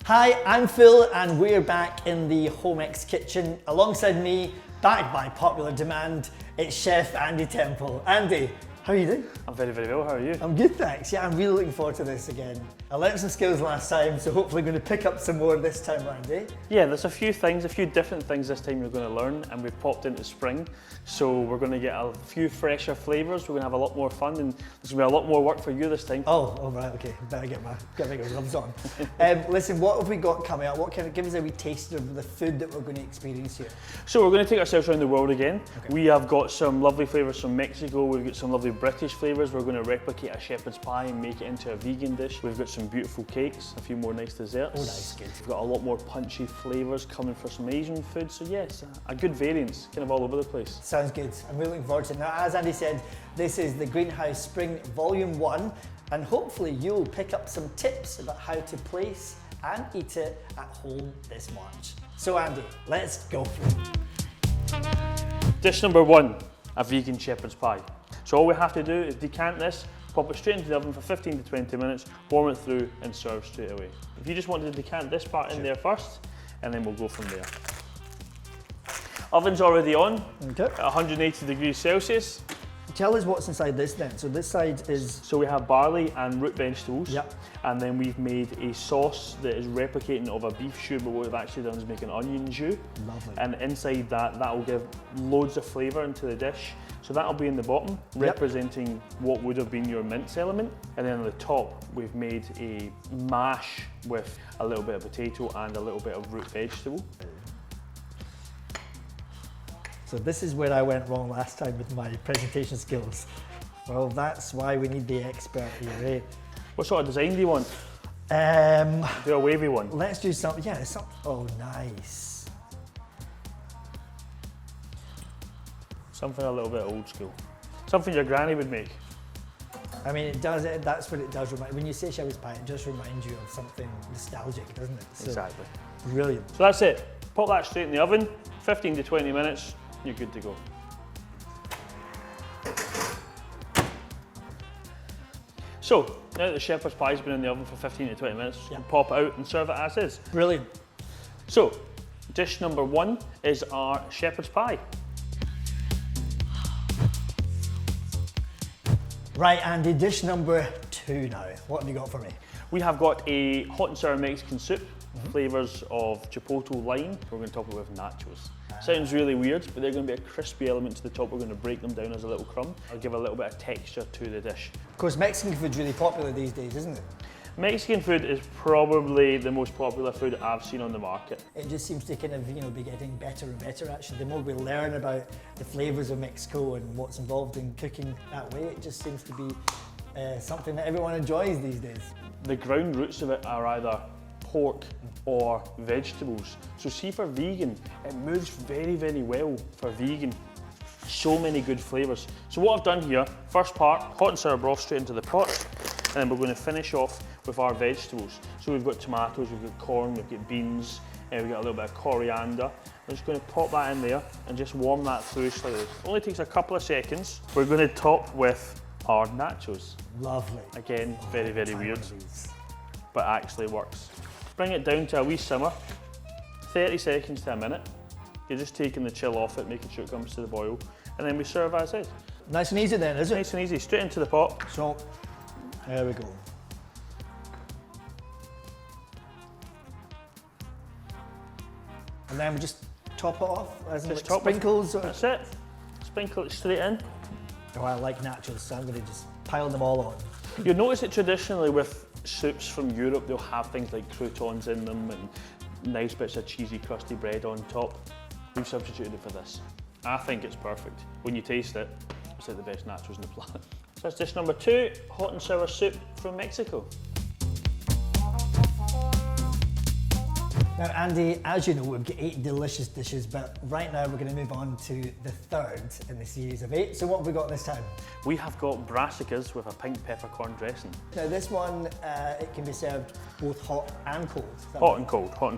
Hi, I'm Phil and we're back in the Homex kitchen. Alongside me, backed by popular demand, it's Chef Andy Temple. Andy, how are you doing? I'm very, very well. How are you? I'm good, thanks. Yeah, I'm really looking forward to this again. I learned some skills last time, so hopefully going to pick up some more this time around, eh? Yeah, there's a few different things this time you're going to learn, and we've popped into spring, so we're going to get a few fresher flavours. We're going to have a lot more fun, and there's going to be a lot more work for you this time. Oh, right, okay. Better get my gloves on. Listen, what have we got coming up? Give us a wee taste of the food that we're going to experience here. So we're going to take ourselves around the world again. Okay. We have got some lovely flavours from Mexico. We've got some lovely British flavours. We're going to replicate a shepherd's pie and make it into a vegan dish. We've got some beautiful cakes, a few more nice desserts. Oh, nice, good. We've got a lot more punchy flavours coming for some Asian food. So yes, a good variance, kind of all over the place. Sounds good. I'm really looking forward to it. Now, as Andy said, this is the Greenhouse Spring Volume 1, and hopefully you'll pick up some tips about how to place and eat it at home this March. So Andy, let's go for it. Dish number 1, a vegan shepherd's pie. So all we have to do is decant this, pop it straight into the oven for 15 to 20 minutes, warm it through and serve straight away. If you just want to decant this part in there first, and then we'll go from there. Oven's already on, Okay. at 180 degrees Celsius. Tell us what's inside this then. So this side is... So we have barley and root vegetables, Yep. and then we've made a sauce that is replicating of a beef stew, but what we've actually done is make an onion stew. Lovely. And inside that will give loads of flavour into the dish. So that'll be in the bottom, representing what would have been your mince element. And then on the top, we've made a mash with a little bit of potato and a little bit of root vegetable. So this is where I went wrong last time with my presentation skills. Well, that's why we need the expert here, eh? What sort of design do you want? Do a wavy one. Let's do something, oh, nice. Something a little bit old school. Something your granny would make. I mean, that's what it does remind, when you say shepherd's pie, it just reminds you of something nostalgic, doesn't it? So, Exactly. brilliant. So that's it. Pop that straight in the oven, 15 to 20 minutes, you're good to go. So, now that the shepherd's pie's been in the oven for 15 to 20 minutes, you can pop it out and serve it as is. Brilliant. So, dish number 1 is our shepherd's pie. Right, Andy, dish number 2 now. What have you got for me? We have got a hot and sour Mexican soup, flavours of chipotle lime. We're going to top it with nachos. Sounds really weird, but they're going to be a crispy element to the top. We're going to break them down as a little crumb. I'll give a little bit of texture to the dish. Of course, Mexican food's really popular these days, isn't it? Mexican food is probably the most popular food I've seen on the market. It just seems to kind of, be getting better and better actually. The more we learn about the flavours of Mexico and what's involved in cooking that way, it just seems to be something that everyone enjoys these days. The ground roots of it are either pork or vegetables. So see, for vegan, it moves very, very well for vegan. So many good flavours. So what I've done here, first part, hot and sour broth straight into the pot, and then we're going to finish off with our vegetables. So we've got tomatoes, we've got corn, we've got beans, and we've got a little bit of coriander. I'm just going to pop that in there and just warm that through slightly. It only takes a couple of seconds. We're going to top with our nachos. Lovely. Again, very, very weird, but actually works. Bring it down to a wee simmer, 30 seconds to a minute. You're just taking the chill off it, making sure it comes to the boil, and then we serve as is. Nice and easy then, is it? Nice and easy, straight into the pot. So, there we go. And then we just top it off, as in Just like top it. sprinkles. Or... That's it. Sprinkle it straight in. Oh, I like nachos, so I'm going to just pile them all on. You'll notice that traditionally with soups from Europe, they'll have things like croutons in them and nice bits of cheesy, crusty bread on top. We've substituted it for this. I think it's perfect. When you taste it, it's like the best nachos on the planet. So that's dish number 2, hot and sour soup from Mexico. Now, Andy, as you know, we've got 8 delicious dishes, but right now we're going to move on to the third in the series of 8. So what have we got this time? We have got brassicas with a pink peppercorn dressing. Now this one, it can be served both hot and cold. Hot and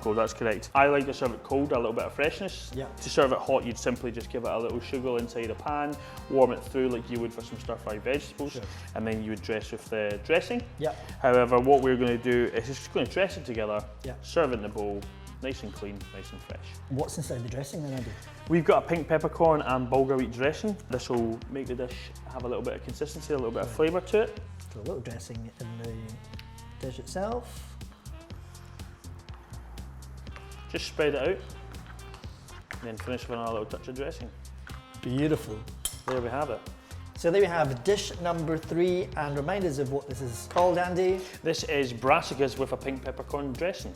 cold, that's correct. I like to serve it cold, a little bit of freshness. Yeah. To serve it hot, you'd simply just give it a little sugar inside a pan, warm it through like you would for some stir-fried vegetables, Sure. and then you would dress with the dressing. Yeah. However, what we're going to do is just going to dress it together, Yeah. serve it in the bowl, nice and clean, nice and fresh. What's inside the dressing then, Andy? We've got a pink peppercorn and bulgur wheat dressing. This will make the dish have a little bit of consistency, a little bit of flavour to it. So a little dressing in the dish itself. Just spread it out, and then finish with another little touch of dressing. Beautiful. There we have it. So there we have dish number 3, and remind us of what this is called, Andy. This is brassicas with a pink peppercorn dressing.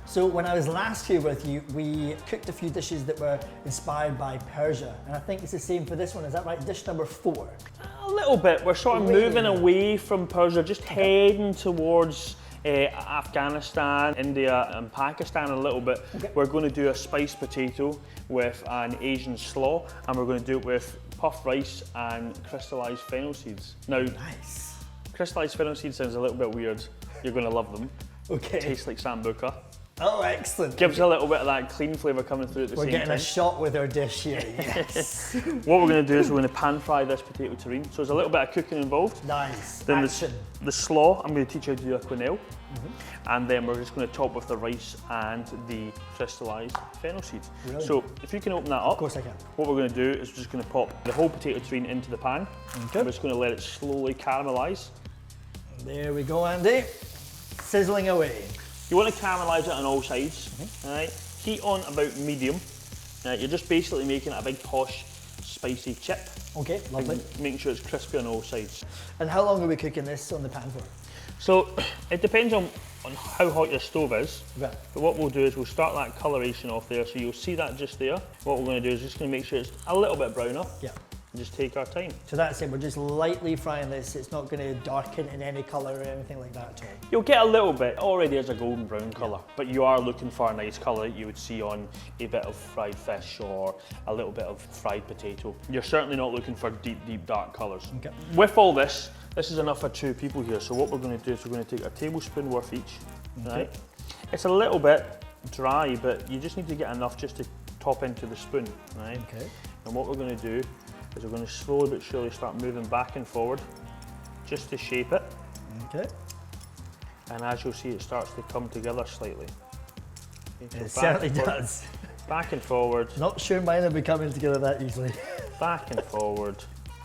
So when I was last here with you, we cooked a few dishes that were inspired by Persia, and I think it's the same for this one. Is that right? Dish number 4. A little bit. We're sort of moving away from Persia, just heading towards Afghanistan, India and Pakistan a little bit. Okay. We're going to do a spiced potato with an Asian slaw, and we're going to do it with puffed rice and crystallised fennel seeds. Now, Nice. crystallised fennel seeds sounds a little bit weird. You're going to love them. Okay. Tastes like sambuca. Oh, excellent. Gives a little bit of that clean flavour coming through at the We're same getting time. a shot with our dish here. Yes. What we're going to do is we're going to pan fry this potato terrine. So there's a little bit of cooking involved. Nice. Then Action. the slaw, I'm going to teach you how to do a quenelle. And then we're just going to top with the rice and the crystallised fennel seeds. Brilliant. So if you can open that up, Of course I can. what we're going to do is we're just going to pop the whole potato terrine into the pan. Okay. We're just going to let it slowly caramelise. There we go, Andy. Sizzling away. You want to caramelise it on all sides. Right? Heat on about medium. You're just basically making it a big posh spicy chip. Okay, lovely. Making sure it's crispy on all sides. And how long are we cooking this on the pan for? So it depends on how hot your stove is. Right. But what we'll do is we'll start that coloration off there, so you'll see that just there. What we're going to do is just going to make sure it's a little bit browner. Yeah. And just take our time. So that's it, we're just lightly frying this. It's not going to darken in any colour or anything like that at all. You'll get a little bit, already is a golden brown colour, but you are looking for a nice colour that you would see on a bit of fried fish or a little bit of fried potato. You're certainly not looking for deep, deep dark colours. Okay. With all this is enough for 2 people here, so what we're going to do is we're going to take a tablespoon worth each. Right? It's a little bit dry, but you just need to get enough just to top into the spoon. Right? Okay. And what we're going to do is we're going to slowly but surely start moving back and forward just to shape it. Okay. And as you'll see, it starts to come together slightly. Okay, so It certainly and forward, does. Back and forward, Not sure mine will be coming together that easily. back and forward.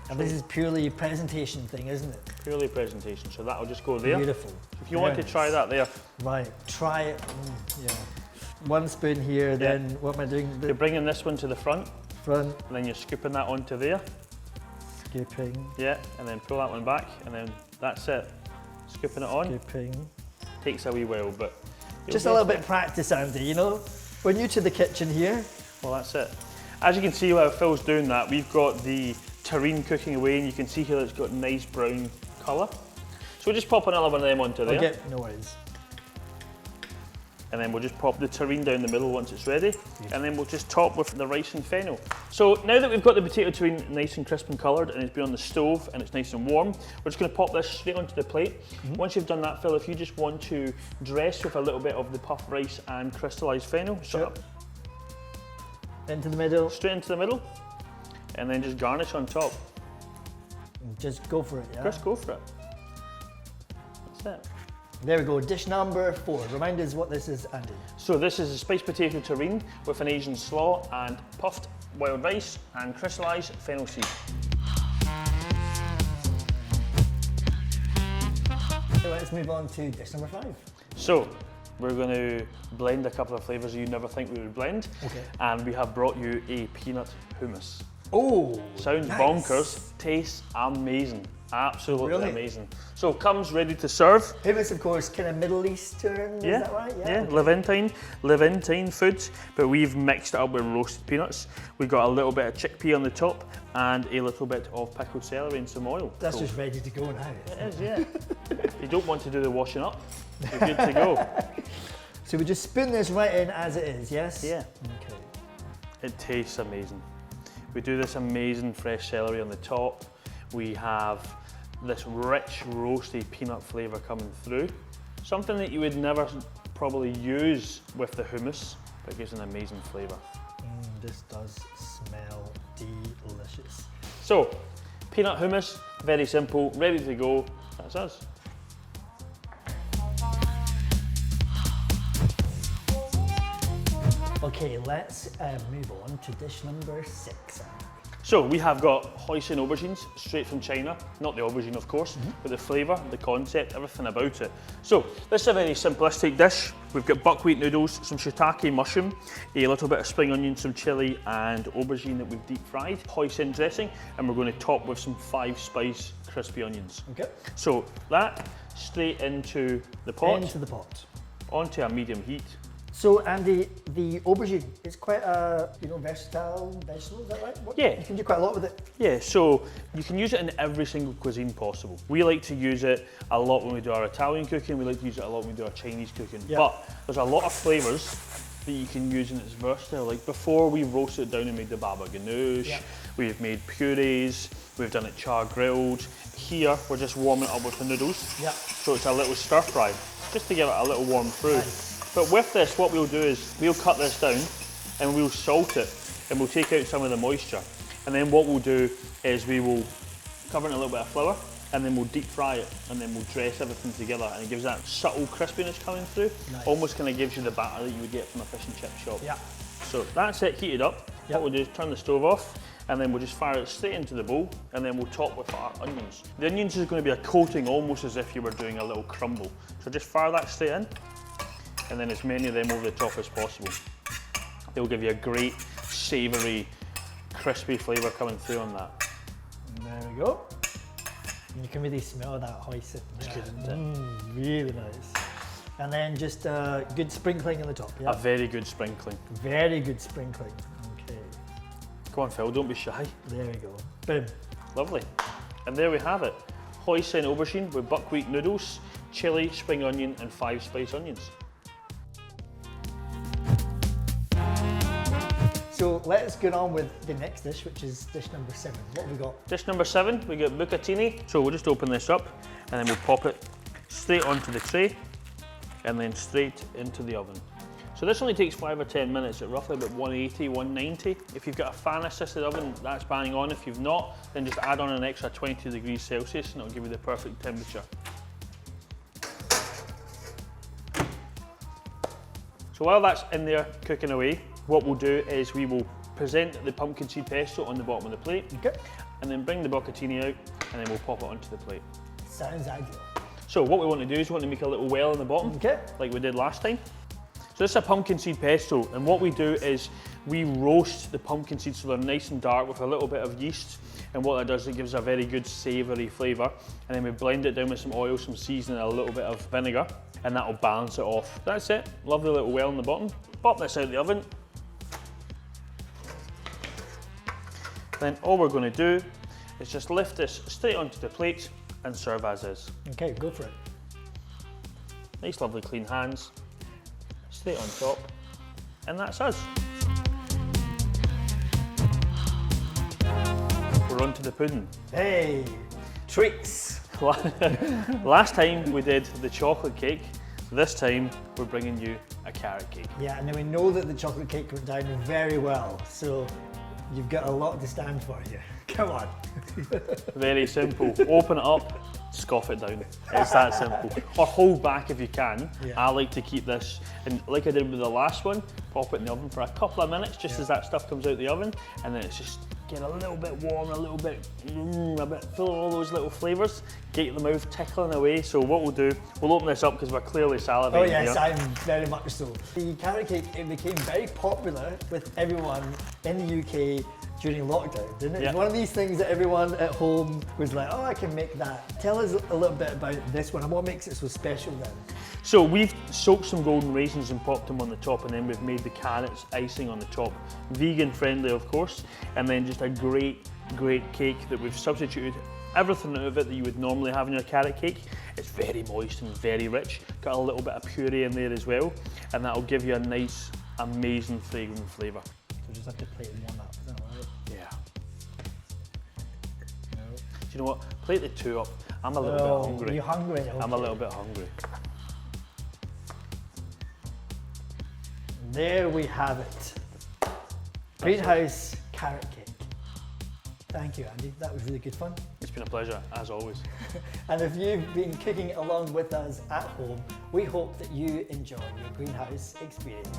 And this is purely a presentation thing, isn't it? Purely presentation, so that'll just go there. Beautiful. If you want to try that there, Right, try it. Yeah. 1 spoon here, then what am I doing? you're The bringing this one to the front, front, and then you're scooping that onto there. skipping, Yeah, and then pull that one back, and then that's it. Scooping it on. skipping. Takes a wee while, but you'll Just a get little there. bit of practice, Andy, you know? We're new to the kitchen here. Well, that's it. As you can see while Phil's doing that, we've got the terrine cooking away, and you can see here it's got nice brown colour. So we'll just pop another one of them onto there, Okay, no worries. and then we'll just pop the terrine down the middle once it's ready, and then we'll just top with the rice and fennel. So now that we've got the potato terrine nice and crisp and coloured, and it's been on the stove and it's nice and warm, we're just going to pop this straight onto the plate. Once you've done that, Phil, if you just want to dress with a little bit of the puffed rice and crystallised fennel, Sure. Into the middle, straight into the middle, and then just garnish on top. just go for it, yeah? Just go for it. That's it. There we go, dish number 4. Remind us what this is, Andy. So this is a spiced potato terrine with an Asian slaw and puffed wild rice and crystallised fennel seed. So let's move on to dish number 5. So we're going to blend a couple of flavours you never think we would blend. Okay. And we have brought you a peanut hummus. Oh, sounds nice. bonkers, tastes amazing, absolutely Really? amazing. So comes ready to serve. Hummus, of course, kind of Middle Eastern, is that right? Yeah, Okay. Levantine foods, but we've mixed it up with roasted peanuts. We've got a little bit of chickpea on the top and a little bit of pickled celery and some oil. That's So just ready to go now. it is, yeah. If you don't want to do the washing up, you're good to go. So we just spoon this right in as it is, yes? Yeah. Okay. It tastes amazing. We do this amazing fresh celery on the top. We have this rich roasty peanut flavour coming through. Something that you would never probably use with the hummus, but it gives an amazing flavour. This does smell delicious. So, peanut hummus, very simple, ready to go. That's us. Okay, let's move on to dish number 6. So we have got Hoisin Aubergines, straight from China. Not the aubergine, of course, but the flavour, the concept, everything about it. So this is a very simplistic dish. We've got buckwheat noodles, some shiitake mushroom, a little bit of spring onion, some chilli and aubergine that we've deep fried, hoisin dressing, and we're going to top with some 5-spice crispy onions. Okay. So that straight into the pot, Into the pot. onto a medium heat. So Andy, the aubergine is quite a versatile vegetable, is that right? Yeah. You can do quite a lot with it. Yeah, so you can use it in every single cuisine possible. We like to use it a lot when we do our Italian cooking, we like to use it a lot when we do our Chinese cooking. Yeah. But there's a lot of flavours that you can use and it's versatile. Like before we roasted it down and made the baba ganoush, Yeah. we've made purees, we've done it char grilled. Here, we're just warming it up with the noodles. Yeah. So it's a little stir fry, just to give it a little warm through. Nice. But with this, what we'll do is we'll cut this down and we'll salt it and we'll take out some of the moisture. And then what we'll do is we will cover it in a little bit of flour and then we'll deep fry it and then we'll dress everything together and it gives that subtle crispiness coming through. Nice. Almost kind of gives you the batter that you would get from a fish and chip shop. Yeah. So that's it heated up. Yeah. What we'll do is turn the stove off and then we'll just fire it straight into the bowl and then we'll top with our onions. The onions is going to be a coating almost as if you were doing a little crumble. So just fire that straight in and then as many of them over the top as possible. They'll give you a great savoury, crispy flavour coming through on that. And there we go. And you can really smell that hoisin. It's good, isn't it? Really nice. And then just a good sprinkling on the top. Yeah. A very good sprinkling. Very good sprinkling. Okay. Come on Phil, don't be shy. There we go. Boom. Lovely. And there we have it. Hoisin aubergine with buckwheat noodles, chilli, spring onion and 5-spice onions. So let's get on with the next dish, which is dish number 7. What have we got? Dish number 7, we got bucatini. So we'll just open this up and then we'll pop it straight onto the tray and then straight into the oven. So this only takes 5 or 10 minutes at roughly about 180, 190. If you've got a fan assisted oven, that's bang on. If you've not, then just add on an extra 20 degrees Celsius and it'll give you the perfect temperature. So while that's in there cooking away, what we'll do is we will present the pumpkin seed pesto on the bottom of the plate Okay. and then bring the bucatini out and then we'll pop it onto the plate. Sounds ideal. So what we want to do is we want to make a little well in the bottom, Okay. like we did last time. So this is a pumpkin seed pesto and what we do is we roast the pumpkin seeds so they're nice and dark with a little bit of yeast, and what that does is it gives a very good savoury flavour, and then we blend it down with some oil, some seasoning and a little bit of vinegar, and that'll balance it off. That's it, lovely little well in the bottom. Pop this out of the oven. Then all we're going to do is just lift this straight onto the plate and serve as is. Okay, go for it. Nice lovely clean hands, straight on top, and that's us. We're on to the pudding. Hey, treats. Last time we did the chocolate cake, this time we're bringing you a carrot cake. Yeah, and then we know that the chocolate cake went down very well, so you've got a lot to stand for here. Come on. Very simple. Open it up, scoff it down. It's that simple. Or hold back if you can. Yeah. I like to keep this, and like I did with the last one, pop it in the oven for a couple of minutes just as that stuff comes out the oven, and then it's just get a little bit warm, a little bit, a bit full of all those little flavours, get the mouth tickling away. So what we'll do, we'll open this up because we're clearly salivating. Oh yes, here. I'm very much so. The carrot cake, it became very popular with everyone in the UK during lockdown, didn't it? Yeah. It's one of these things that everyone at home was like, oh, I can make that. Tell us a little bit about this one and what makes it so special then. So we've soaked some golden raisins and popped them on the top, and then we've made the carrots icing on the top. Vegan friendly, of course, and then just a great cake that we've substituted everything out of it that you would normally have in your carrot cake. It's very moist and very rich. Got a little bit of puree in there as well, and that'll give you a nice, amazing fragrant flavour. So just have to plate one up, is that all right? Yeah. Do you know what? Plate the two up. I'm a little bit hungry. You're hungry? Okay. I'm a little bit hungry. There we have it. Greenhouse carrot cake. Thank you, Andy. That was really good fun. It's been a pleasure, as always. And if you've been cooking along with us at home, we hope that you enjoy your greenhouse experience.